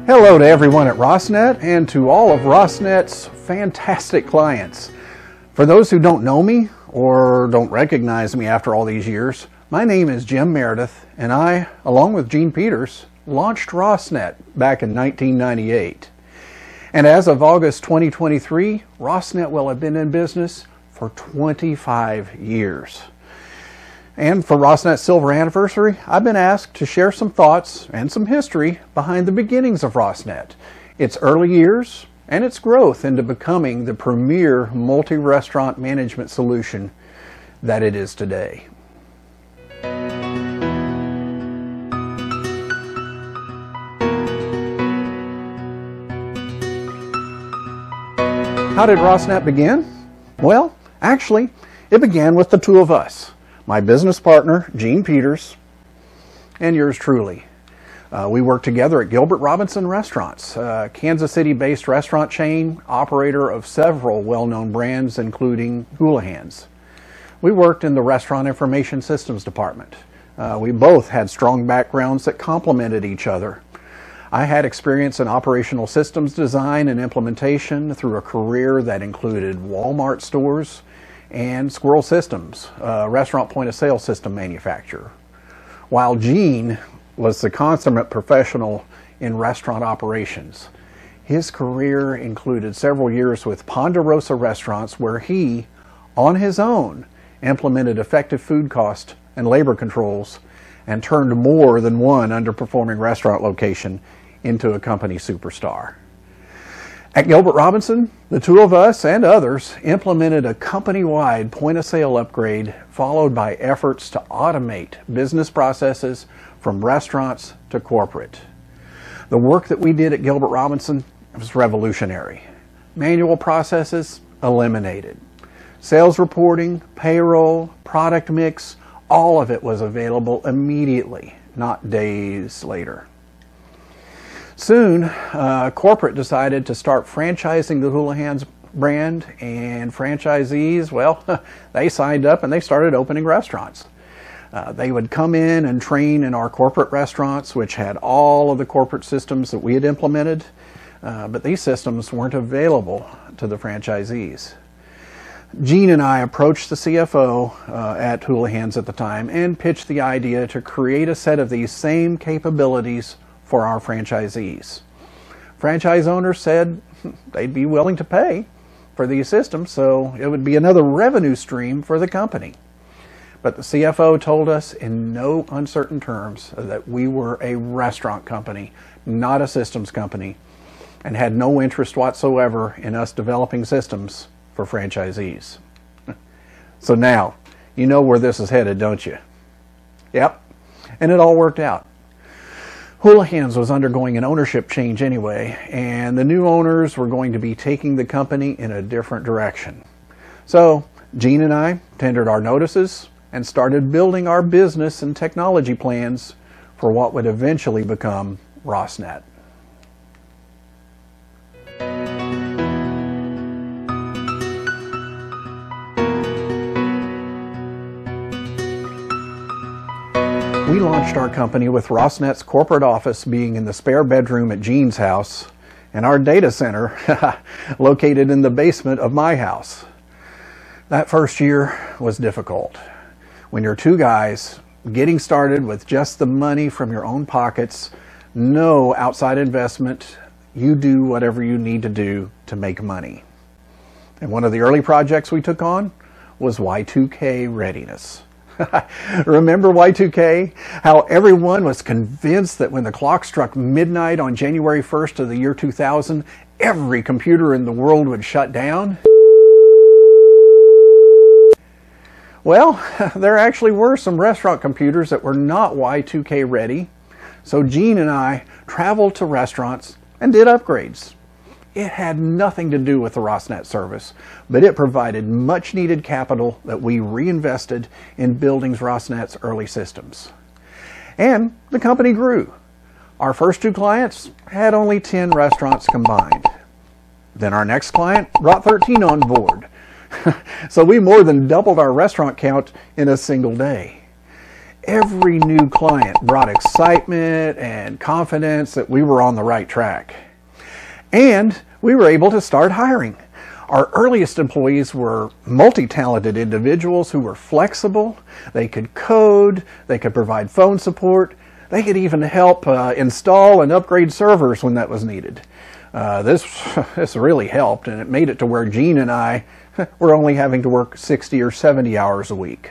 Hello to everyone at Rosnet and to all of Rosnet's fantastic clients. For those who don't know me or don't recognize me after all these years, my name is Jim Meredith, and I, along with Gene Peters, launched Rosnet back in 1998. And as of August 2023, Rosnet will have been in business for 25 years. And for Rosnet's silver anniversary, I've been asked to share some thoughts and some history behind the beginnings of Rosnet, its early years, and its growth into becoming the premier multi-restaurant management solution that it is today. How did Rosnet begin? Well, actually, it began with the two of us. My business partner, Gene Peters, and yours truly. We worked together at Gilbert Robinson Restaurants, a Kansas City-based restaurant chain, operator of several well-known brands, including Houlihan's. We worked in the Restaurant Information Systems department. We both had strong backgrounds that complemented each other. I had experience in operational systems design and implementation through a career that included Walmart stores and Squirrel Systems, a restaurant point-of-sale system manufacturer. While Gene was the consummate professional in restaurant operations, his career included several years with Ponderosa Restaurants, where he, on his own, implemented effective food cost and labor controls and turned more than one underperforming restaurant location into a company superstar. At Gilbert Robinson, the two of us and others implemented a company-wide point-of-sale upgrade, followed by efforts to automate business processes from restaurants to corporate. The work that we did at Gilbert Robinson was revolutionary. Manual processes eliminated. Sales reporting, payroll, product mix, all of it was available immediately, not days later. Soon, corporate decided to start franchising the Houlihan's brand, and franchisees, well, they signed up and they started opening restaurants. They would come in and train in our corporate restaurants, which had all of the corporate systems that we had implemented, but these systems weren't available to the franchisees. Gene and I approached the CFO at Houlihan's at the time and pitched the idea to create a set of these same capabilities for our franchisees. Franchise owners said they'd be willing to pay for these systems, so it would be another revenue stream for the company. But the CFO told us in no uncertain terms that we were a restaurant company, not a systems company, and had no interest whatsoever in us developing systems for franchisees. So now, you know where this is headed, don't you? Yep, and it all worked out. Houlihan's was undergoing an ownership change anyway, and the new owners were going to be taking the company in a different direction. So Gene and I tendered our notices and started building our business and technology plans for what would eventually become Rosnet. We launched our company with Rosnet's corporate office being in the spare bedroom at Gene's house and our data center located in the basement of my house. That first year was difficult. When you're two guys getting started with just the money from your own pockets, no outside investment, you do whatever you need to do to make money. And one of the early projects we took on was Y2K readiness. Remember Y2K? How everyone was convinced that when the clock struck midnight on January 1st of the year 2000, every computer in the world would shut down? Well, there actually were some restaurant computers that were not Y2K ready, so Gene and I traveled to restaurants and did upgrades. It had nothing to do with the Rosnet service, but it provided much needed capital that we reinvested in building Rosnet's early systems. And the company grew. Our first two clients had only 10 restaurants combined. Then our next client brought 13 on board. So we more than doubled our restaurant count in a single day. Every new client brought excitement and confidence that we were on the right track. And we were able to start hiring. Our earliest employees were multi-talented individuals who were flexible. They could code, they could provide phone support, they could even help install and upgrade servers when that was needed. This really helped, and it made it to where Gene and I were only having to work 60 or 70 hours a week.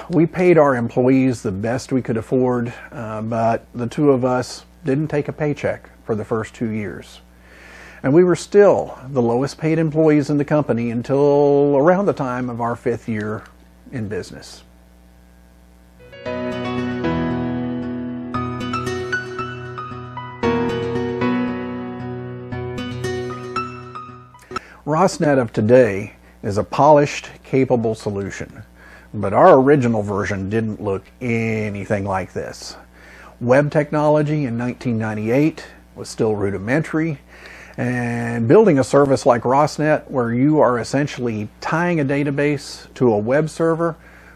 We paid our employees the best we could afford, but the two of us didn't take a paycheck for the first 2 years. And we were still the lowest paid employees in the company until around the time of our 5th year in business. Rosnet of Today is a polished, capable solution, but our original version didn't look anything like this. Web technology in 1998 was still rudimentary, and building a service like Rosnet, where you are essentially tying a database to a web server,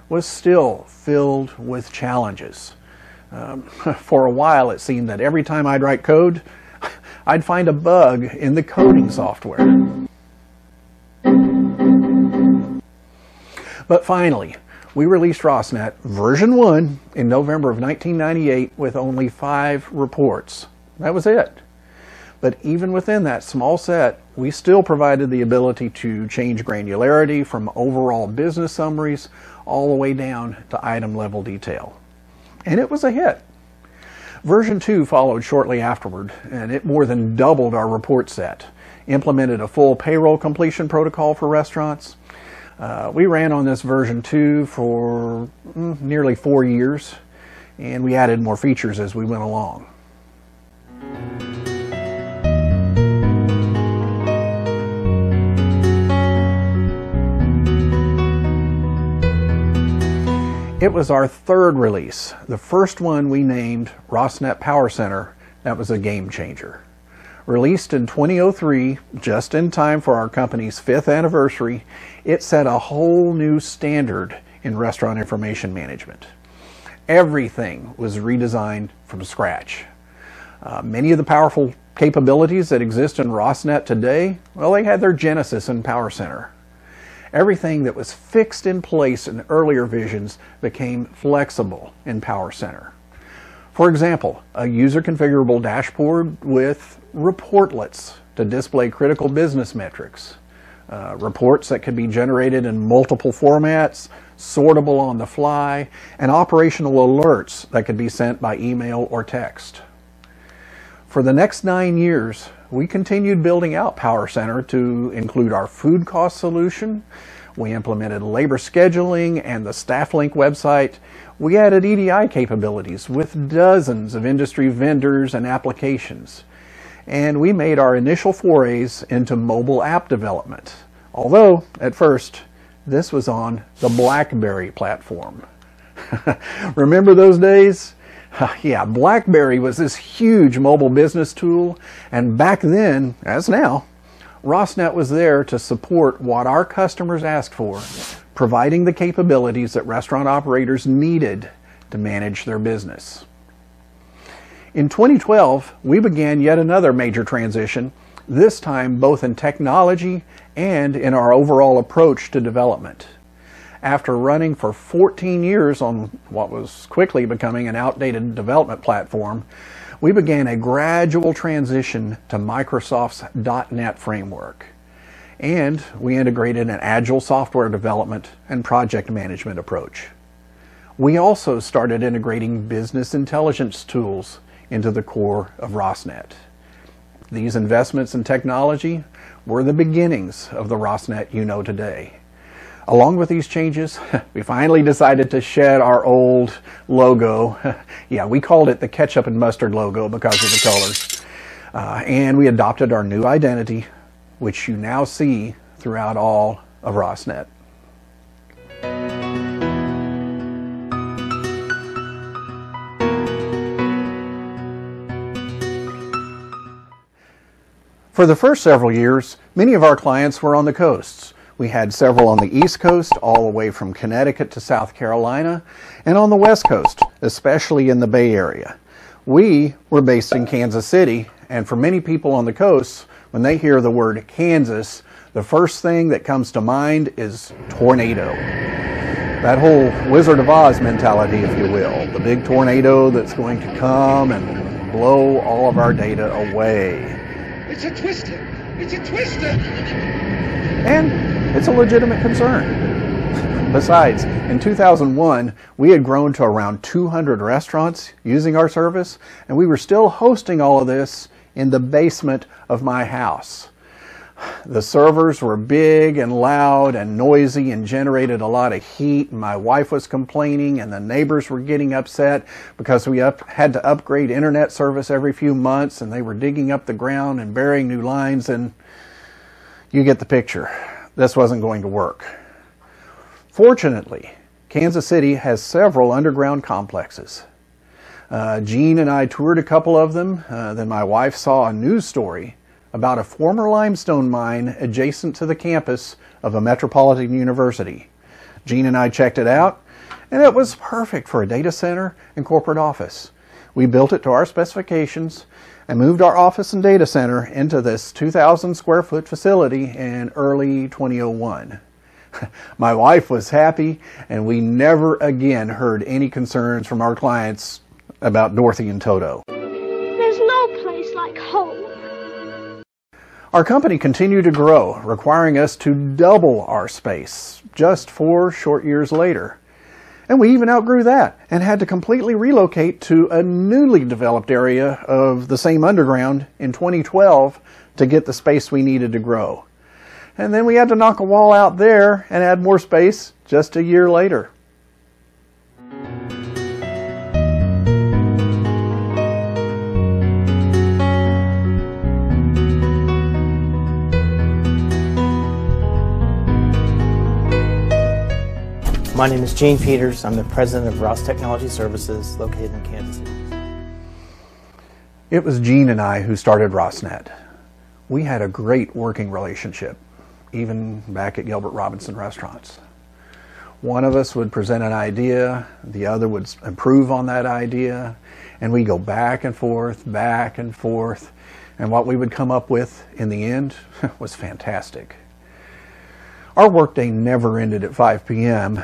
was still filled with challenges. For a while, it seemed that every time I'd write code, I'd find a bug in the coding software. But finally, we released Rosnet version 1 in November of 1998 with only 5 reports. That was it. But even within that small set, we still provided the ability to change granularity from overall business summaries all the way down to item level detail. And it was a hit. Version 2 followed shortly afterward, and it more than doubled our report set, implemented a full payroll completion protocol for restaurants. We ran on this version 2 for nearly 4 years, and we added more features as we went along. It was our 3rd release, the first one we named Rosnet PowerCenter. That was a game changer. Released in 2003, just in time for our company's 5th anniversary, it set a whole new standard in restaurant information management. Everything was redesigned from scratch. Many of the powerful capabilities that exist in Rosnet today, well, they had their genesis in PowerCenter. Everything that was fixed in place in earlier visions became flexible in PowerCenter. For example, a user-configurable dashboard with reportlets to display critical business metrics, reports that could be generated in multiple formats, sortable on the fly, and operational alerts that could be sent by email or text. For the next 9 years, we continued building out PowerCenter to include our food cost solution. We implemented labor scheduling and the StaffLink website. We added EDI capabilities with dozens of industry vendors and applications. And we made our initial forays into mobile app development. Although, at first, this was on the BlackBerry platform. Remember those days? Yeah, BlackBerry was this huge mobile business tool, and back then, as now, Rosnet was there to support what our customers asked for, providing the capabilities that restaurant operators needed to manage their business. In 2012, we began yet another major transition, this time both in technology and in our overall approach to development. After running for 14 years on what was quickly becoming an outdated development platform, we began a gradual transition to Microsoft's .NET framework. And we integrated an agile software development and project management approach. We also started integrating business intelligence tools into the core of Rosnet. These investments in technology were the beginnings of the Rosnet you know today. Along with these changes, we finally decided to shed our old logo. Yeah, we called it the ketchup and mustard logo because of the colors. And we adopted our new identity, which you now see throughout all of Rosnet. For the first several years, many of our clients were on the coasts, We had several on the East Coast, all the way from Connecticut to South Carolina, and on the West Coast, especially in the Bay Area. We were based in Kansas City, and for many people on the coast, when they hear the word Kansas, the first thing that comes to mind is tornado. That whole Wizard of Oz mentality, if you will. The big tornado that's going to come and blow all of our data away. It's a twister! It's a twister! And it's a legitimate concern. Besides, in 2001, we had grown to around 200 restaurants using our service, and we were still hosting all of this in the basement of my house. The servers were big and loud and noisy and generated a lot of heat. And my wife was complaining and the neighbors were getting upset because we had to upgrade internet service every few months, and they were digging up the ground and burying new lines, and you get the picture. This wasn't going to work. Fortunately, Kansas City has several underground complexes. Gene and I toured a couple of them. Then my wife saw a news story about a former limestone mine adjacent to the campus of a metropolitan university. Gene and I checked it out, and it was perfect for a data center and corporate office. We built it to our specifications and moved our office and data center into this 2,000 square foot facility in early 2001. My wife was happy, and we never again heard any concerns from our clients about Dorothy and Toto. There's no place like home. Our company continued to grow, requiring us to double our space just 4 short years later. And we even outgrew that and had to completely relocate to a newly developed area of the same underground in 2012 to get the space we needed to grow. And then we had to knock a wall out there and add more space just a year later. My name is Gene Peters. I'm the president of Ross Technology Services located in Kansas City. It was Gene and I who started Rosnet. We had a great working relationship, even back at Gilbert Robinson Restaurants. One of us would present an idea, the other would improve on that idea, and we'd go back and forth, and what we would come up with in the end was fantastic. Our workday never ended at 5 p.m.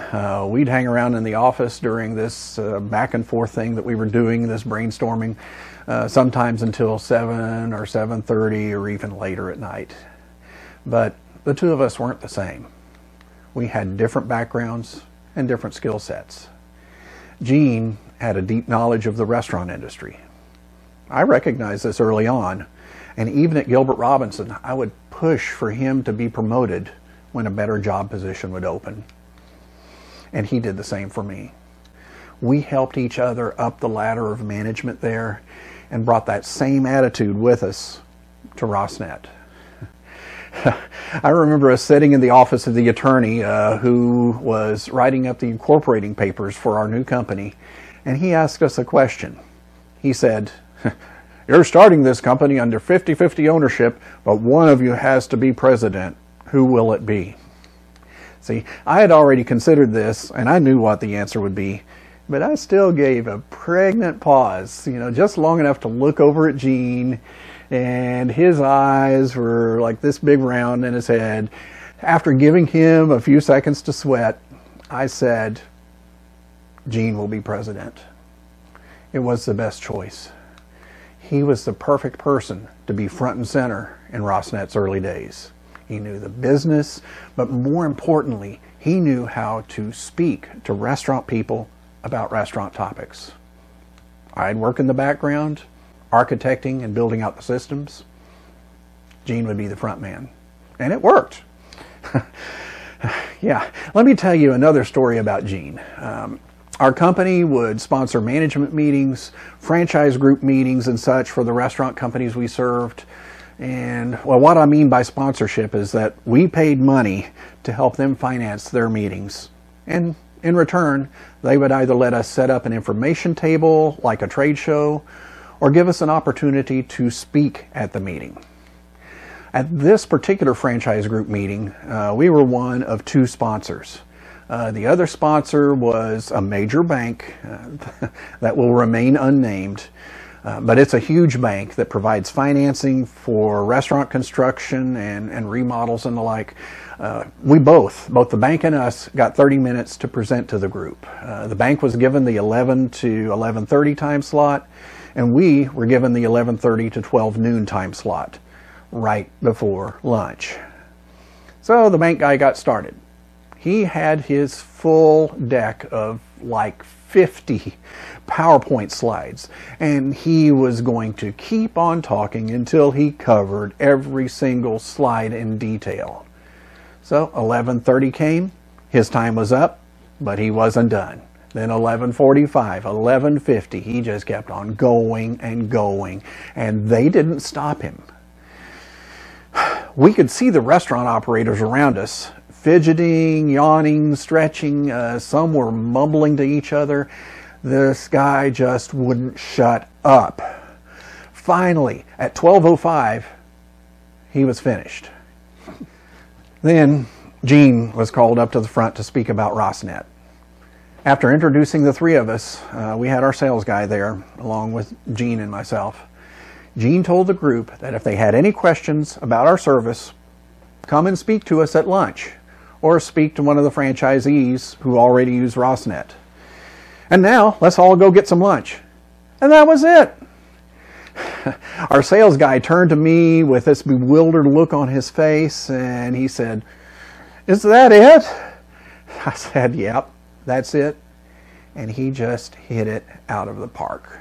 We'd hang around in the office during this back and forth thing that we were doing, this brainstorming, sometimes until 7 or 7:30 or even later at night. But the two of us weren't the same. We had different backgrounds and different skill sets. Gene had a deep knowledge of the restaurant industry. I recognized this early on, and even at Gilbert Robinson, I would push for him to be promoted when a better job position would open. And he did the same for me. We helped each other up the ladder of management there and brought that same attitude with us to Rosnet. I remember us sitting in the office of the attorney who was writing up the incorporating papers for our new company, and he asked us a question. He said, "You're starting this company under 50-50 ownership, but one of you has to be president. Who will it be?" See, I had already considered this, and I knew what the answer would be, but I still gave a pregnant pause, just long enough to look over at Gene, and his eyes were like this big round in his head. After giving him a few seconds to sweat, I said, "Gene will be president." It was the best choice. He was the perfect person to be front and center in Rosnet's early days. He knew the business, but more importantly, he knew how to speak to restaurant people about restaurant topics. I'd work in the background, architecting and building out the systems. Gene would be the front man. And it worked. Yeah, let me tell you another story about Gene. Our company would sponsor management meetings, franchise group meetings and such for the restaurant companies we served. And well, what I mean by sponsorship is that we paid money to help them finance their meetings. And in return, they would either let us set up an information table like a trade show or give us an opportunity to speak at the meeting. At this particular franchise group meeting, we were one of two sponsors. The other sponsor was a major bank that will remain unnamed, but it's a huge bank that provides financing for restaurant construction and remodels and the like. We both the bank and us, got 30 minutes to present to the group. The bank was given the 11 to 11:30 time slot, and we were given the 11:30 to 12 noon time slot, right before lunch. So the bank guy got started. He had his full deck of like 50 PowerPoint slides, and he was going to keep on talking until he covered every single slide in detail. So 11:30 came, his time was up, but he wasn't done. Then 11:45, 11:50, he just kept on going and going, and they didn't stop him. We could see the restaurant operators around us fidgeting, yawning, stretching. Some were mumbling to each other. This guy just wouldn't shut up. Finally, at 12:05, he was finished. Then Gene was called up to the front to speak about Rosnet. After introducing the three of us, we had our sales guy there, along with Gene and myself. Gene told the group that if they had any questions about our service, come and speak to us at lunch, or speak to one of the franchisees who already use Rosnet. And now, let's all go get some lunch. And that was it. Our sales guy turned to me with this bewildered look on his face, and he said, "Is that it?" I said, "Yep, that's it." And he just hit it out of the park.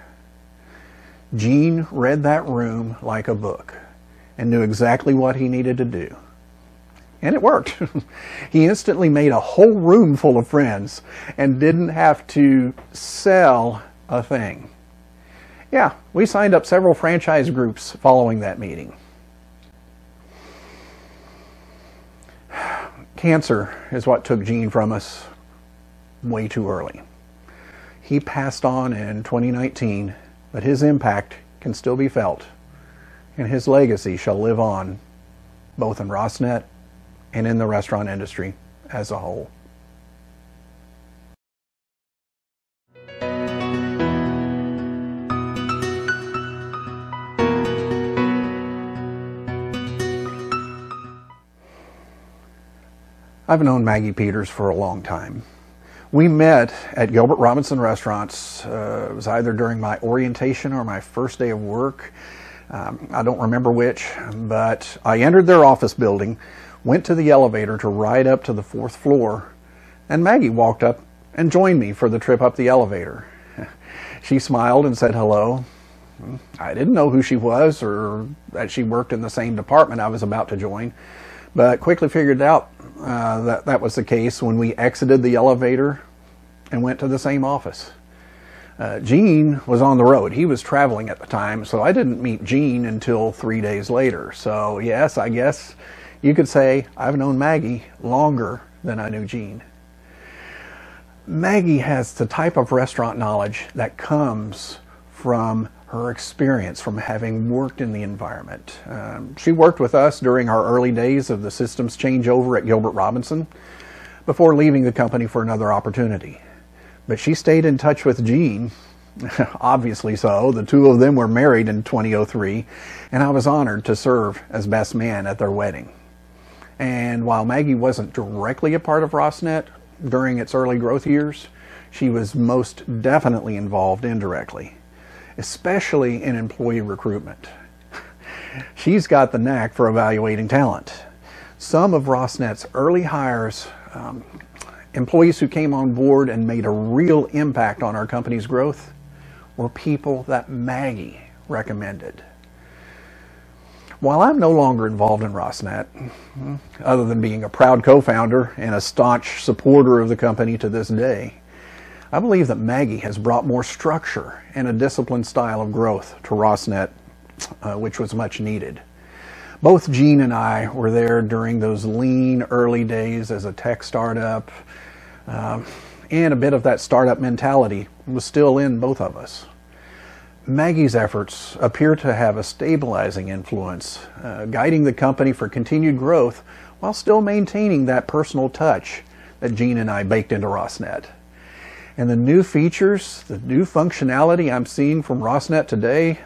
Gene read that room like a book and knew exactly what he needed to do. And it worked. He instantly made a whole room full of friends and didn't have to sell a thing. Yeah, we signed up several franchise groups following that meeting. Cancer is what took Gene from us way too early. He passed on in 2019, but his impact can still be felt, and his legacy shall live on, both in Rosnet and in the restaurant industry as a whole. I've known Maggie Peters for a long time. We met at Gilbert Robinson Restaurants. It was either during my orientation or my first day of work. I don't remember which, but I entered their office building, went to the elevator to ride up to the 4th floor, and Maggie walked up and joined me for the trip up the elevator. She smiled and said hello. I didn't know who she was or that she worked in the same department I was about to join, but quickly figured out that was the case when we exited the elevator and went to the same office. Gene was on the road. He was traveling at the time, so I didn't meet Gene until 3 days later. So yes, I guess you could say I've known Maggie longer than I knew Gene. Maggie has the type of restaurant knowledge that comes from her experience from having worked in the environment. She worked with us during our early days of the systems changeover at Gilbert Robinson before leaving the company for another opportunity. But she stayed in touch with Gene, obviously so. The two of them were married in 2003, and I was honored to serve as best man at their wedding. And while Maggie wasn't directly a part of Rosnet during its early growth years, she was most definitely involved indirectly, especially in employee recruitment. She's got the knack for evaluating talent. Some of Rosnet's early hires, employees who came on board and made a real impact on our company's growth, were people that Maggie recommended. While I'm no longer involved in Rosnet, other than being a proud co-founder and a staunch supporter of the company to this day, I believe that Maggie has brought more structure and a disciplined style of growth to Rosnet, which was much needed. Both Gene and I were there during those lean early days as a tech startup, and a bit of that startup mentality was still in both of us. Maggie's efforts appear to have a stabilizing influence, guiding the company for continued growth while still maintaining that personal touch that Gene and I baked into Rosnet. And the new features, the new functionality I'm seeing from Rosnet today,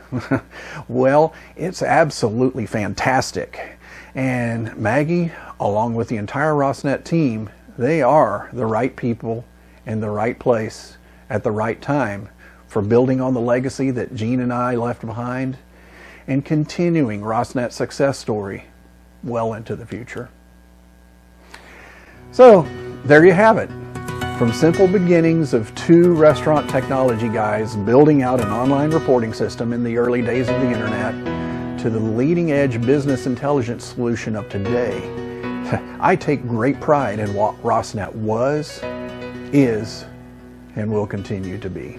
well, it's absolutely fantastic. And Maggie, along with the entire Rosnet team, they are the right people in the right place at the right time for building on the legacy that Gene and I left behind and continuing Rosnet's success story well into the future. So, there you have it. From simple beginnings of two restaurant technology guys building out an online reporting system in the early days of the internet to the leading edge business intelligence solution of today, I take great pride in what Rosnet was, is, and will continue to be.